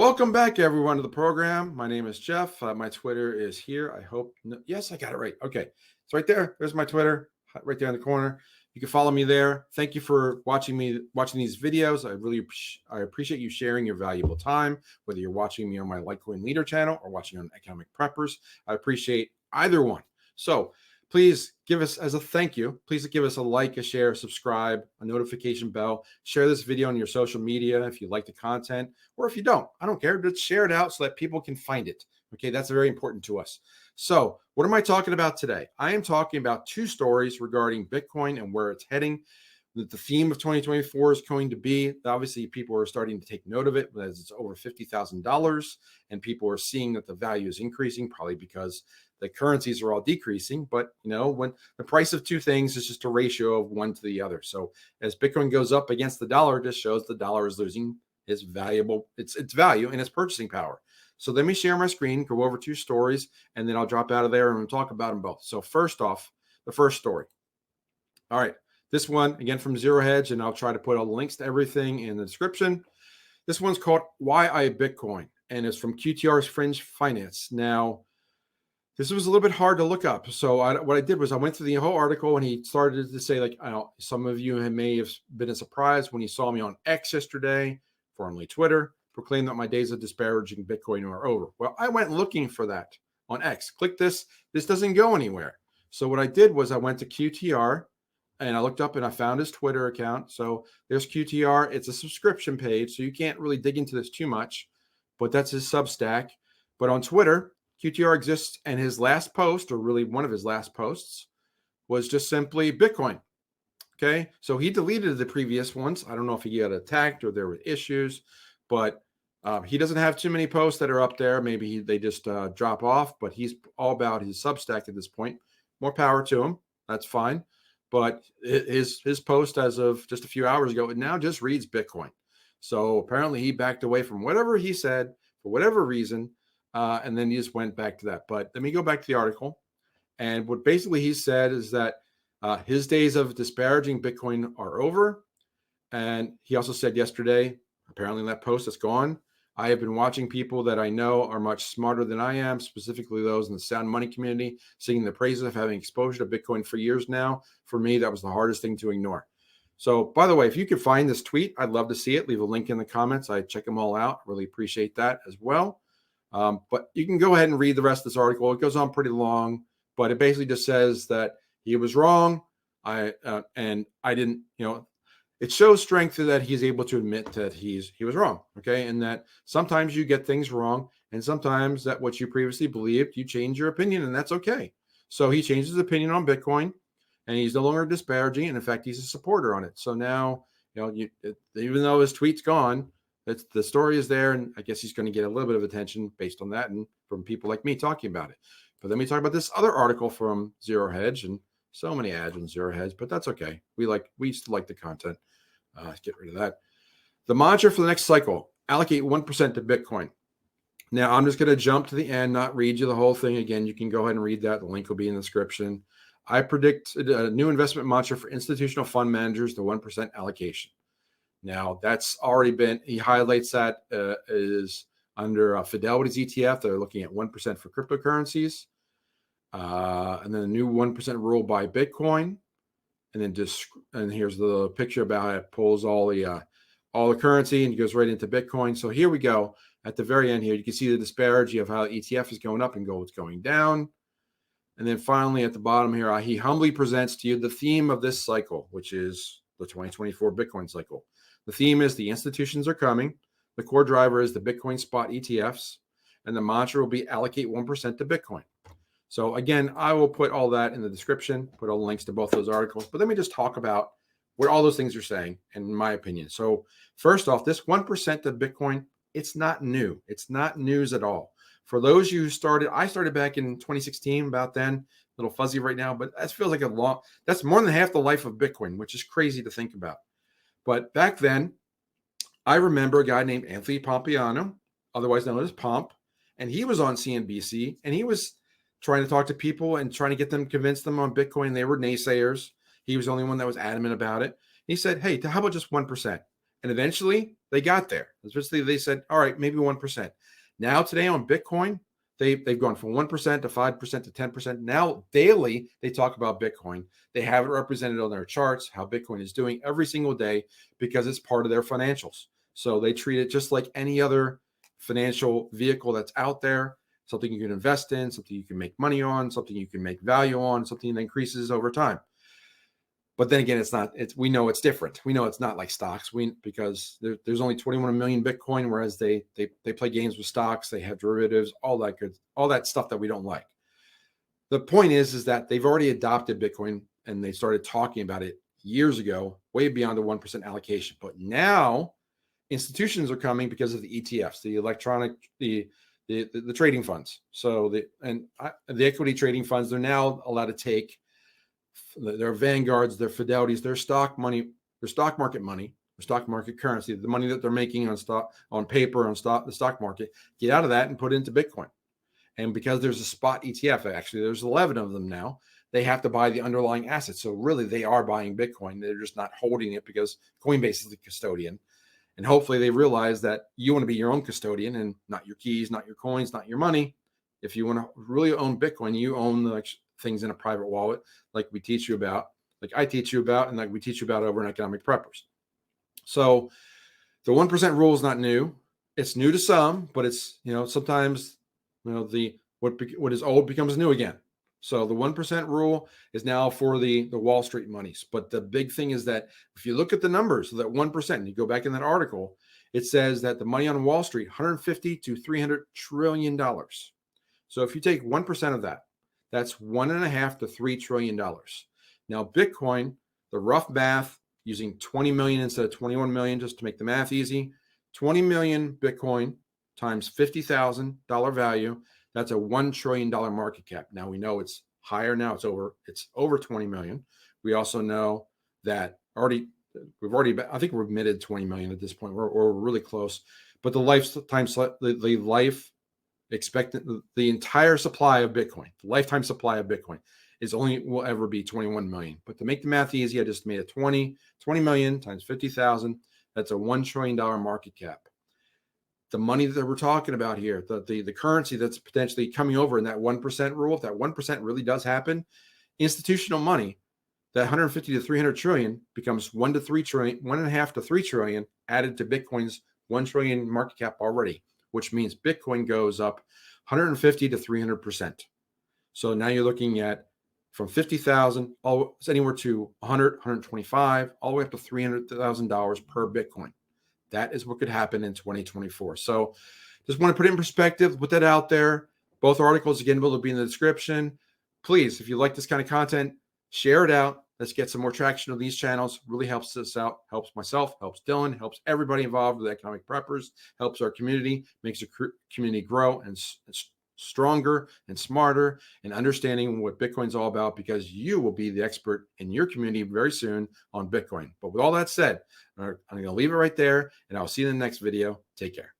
Welcome back, everyone, to the program. My name is Jeff. My Twitter is here. I hope. Yes, I got it right. Okay. It's right there. There's my Twitter right there in the corner. You can follow me there. Thank you for watching these videos. I appreciate you sharing your valuable time, whether you're watching me on my LitecoinLeader channel or watching on EconomicPreppers. I appreciate either one. So please give us, as a thank you, please give us a like, a share, subscribe, a notification bell. Share this video on your social media if you like the content, or if you don't, I don't care. Just share it out so that people can find it. Okay, that's very important to us. So what am I talking about today? I am talking about two stories regarding Bitcoin and where it's heading. The theme of 2024 is going to be, obviously, people are starting to take note of it as it's over $50,000, and people are seeing that the value is increasing, probably because the currencies are all decreasing. But when the price of two things is just a ratio of one to the other. So as Bitcoin goes up against the dollar, it just shows the dollar is losing its value and its purchasing power. So let me share my screen, go over two stories, and then I'll drop out of there and we'll talk about them both. So first off, the first story. All right, this one, again, from Zero Hedge, and I'll try to put all the links to everything in the description. This one's called Why I Bitcoin, and it's from QTR's Fringe Finance. Now, this was a little bit hard to look up. So what I did was I went through the whole article, and he started to say, like, I know some of you may have been surprised when you saw me on X yesterday, formerly Twitter, proclaim that my days of disparaging Bitcoin are over. Well, I went looking for that on X. Click this. This doesn't go anywhere. So what I did was I went to QTR and I looked up and I found his Twitter account. So there's QTR. It's a subscription page, so you can't really dig into this too much, but that's his Substack. But on Twitter, QTR exists, and his last post, or really one of his last posts, was just simply Bitcoin. Okay, so he deleted the previous ones. I don't know if he got attacked or there were issues, but he doesn't have too many posts that are up there. Maybe they just drop off, but he's all about his Substack at this point. More power to him. That's fine. But his post as of just a few hours ago, it now just reads Bitcoin. So apparently he backed away from whatever he said for whatever reason, and then he just went back to that. But let me go back to the article. And what basically he said is that his days of disparaging Bitcoin are over. And he also said yesterday, apparently that post is gone. I have been watching people that I know are much smarter than I am, specifically those in the sound money community, singing the praises of having exposure to Bitcoin for years now. For me, that was the hardest thing to ignore. So, by the way, if you could find this tweet, I'd love to see it. Leave a link in the comments. I check them all out. Really appreciate that as well. But you can go ahead and read the rest of this article. It goes on pretty long, but it basically just says that he was wrong. I didn't, it shows strength that he's able to admit that he was wrong. Okay. And that sometimes you get things wrong, and sometimes that what you previously believed, you change your opinion, and that's okay. So he changed his opinion on Bitcoin, and he's no longer disparaging. And in fact, he's a supporter on it. So now, even though his tweet's gone, the story is there. And I guess he's going to get a little bit of attention based on that and from people like me talking about it. But let me talk about this other article from Zero Hedge, and so many ads on Zero Hedge, but that's okay. We used to like the content. Let's get rid of that. The mantra for the next cycle: allocate 1% to Bitcoin. Now, I'm just going to jump to the end, not read you the whole thing. Again, you can go ahead and read that. The link will be in the description. I predict a new investment mantra for institutional fund managers, the 1% allocation. Now, that's already been, he highlights that is under Fidelity's ETF. They're looking at 1% for cryptocurrencies. And then a new 1% rule by Bitcoin. And here's the picture about how it pulls all the currency and goes right into Bitcoin. So here we go. At the very end here, you can see the disparity of how the ETF is going up and gold's going down. And then finally at the bottom here, he humbly presents to you the theme of this cycle, which is the 2024 Bitcoin cycle. The theme is the institutions are coming. The core driver is the Bitcoin spot ETFs. And the mantra will be allocate 1% to Bitcoin. So again, I will put all that in the description, put all the links to both those articles. But let me just talk about what all those things are saying, in my opinion. So first off, this 1% of Bitcoin, it's not new. It's not news at all. For those of you who started, I started back in 2016, about then, a little fuzzy right now, but that feels like that's more than half the life of Bitcoin, which is crazy to think about. But back then, I remember a guy named Anthony Pompliano, otherwise known as Pomp, and he was on CNBC, and he was trying to talk to people and trying to convince them on Bitcoin. They were naysayers. He was the only one that was adamant about it. He said, hey, how about just 1%? And eventually they got there. Eventually they said, all right, maybe 1%. Now today on Bitcoin, they've gone from 1% to 5% to 10%. Now daily, they talk about Bitcoin. They have it represented on their charts, how Bitcoin is doing every single day, because it's part of their financials. So they treat it just like any other financial vehicle that's out there, something you can invest in, something you can make money on, something you can make value on, something that increases over time. But then again, we know it's different. We know it's not like stocks. Because there's only 21 million Bitcoin, whereas they play games with stocks, they have derivatives, all that stuff that we don't like. The point is that they've already adopted Bitcoin and they started talking about it years ago, way beyond the 1% allocation. But now institutions are coming because of the ETFs, the trading funds. So the equity trading funds, they're now allowed to take their Vanguards, their Fidelities, their stock money, their stock market money, their stock market currency, the money that they're making on paper, the stock market, get out of that and put it into Bitcoin. And because there's a spot ETF, actually, there's 11 of them now, they have to buy the underlying assets. So really, they are buying Bitcoin. They're just not holding it because Coinbase is the custodian. And hopefully they realize that you want to be your own custodian and not your keys, not your coins, not your money. If you want to really own Bitcoin, you own the things in a private wallet, like we teach you about, like I teach you about, and like we teach you about over in EconomicPreppers. So the 1% rule is not new. It's new to some, but it's, sometimes, what is old becomes new again. So the 1% rule is now for the Wall Street monies. But the big thing is that if you look at the numbers, so that 1%, you go back in that article, it says that the money on Wall Street, $150 to $300 trillion. So if you take 1% of that, that's $1.5 to $3 trillion. Now, Bitcoin, the rough math, using 20 million instead of 21 million, just to make the math easy, 20 million Bitcoin times $50,000 value, that's a $1 trillion market cap. Now we know it's higher now. It's over 20 million. We also know that I think we've admitted 20 million at this point. We're really close. But the entire supply of Bitcoin, the lifetime supply of Bitcoin will ever be 21 million. But to make the math easy, I just made it 20 million times 50,000. That's a $1 trillion market cap. The money that we're talking about here, the currency that's potentially coming over in that 1% rule, if that 1% really does happen, institutional money, that 150 to 300 trillion becomes 1.5 to 3 trillion added to Bitcoin's 1 trillion market cap already, which means Bitcoin goes up 150 to 300%. So now you're looking at from 50,000 anywhere to 100, 125, all the way up to $300,000 per Bitcoin. That is what could happen in 2024. So just want to put it in perspective, put that out there. Both articles, again, will be in the description. Please, if you like this kind of content, share it out. Let's get some more traction on these channels. Really helps us out, helps myself, helps Dylan, helps everybody involved with Economic Preppers, helps our community, makes the community grow and stronger and smarter and understanding what Bitcoin's all about, because you will be the expert in your community very soon on Bitcoin. But with all that said, I'm going to leave it right there, and I'll see you in the next video. Take care.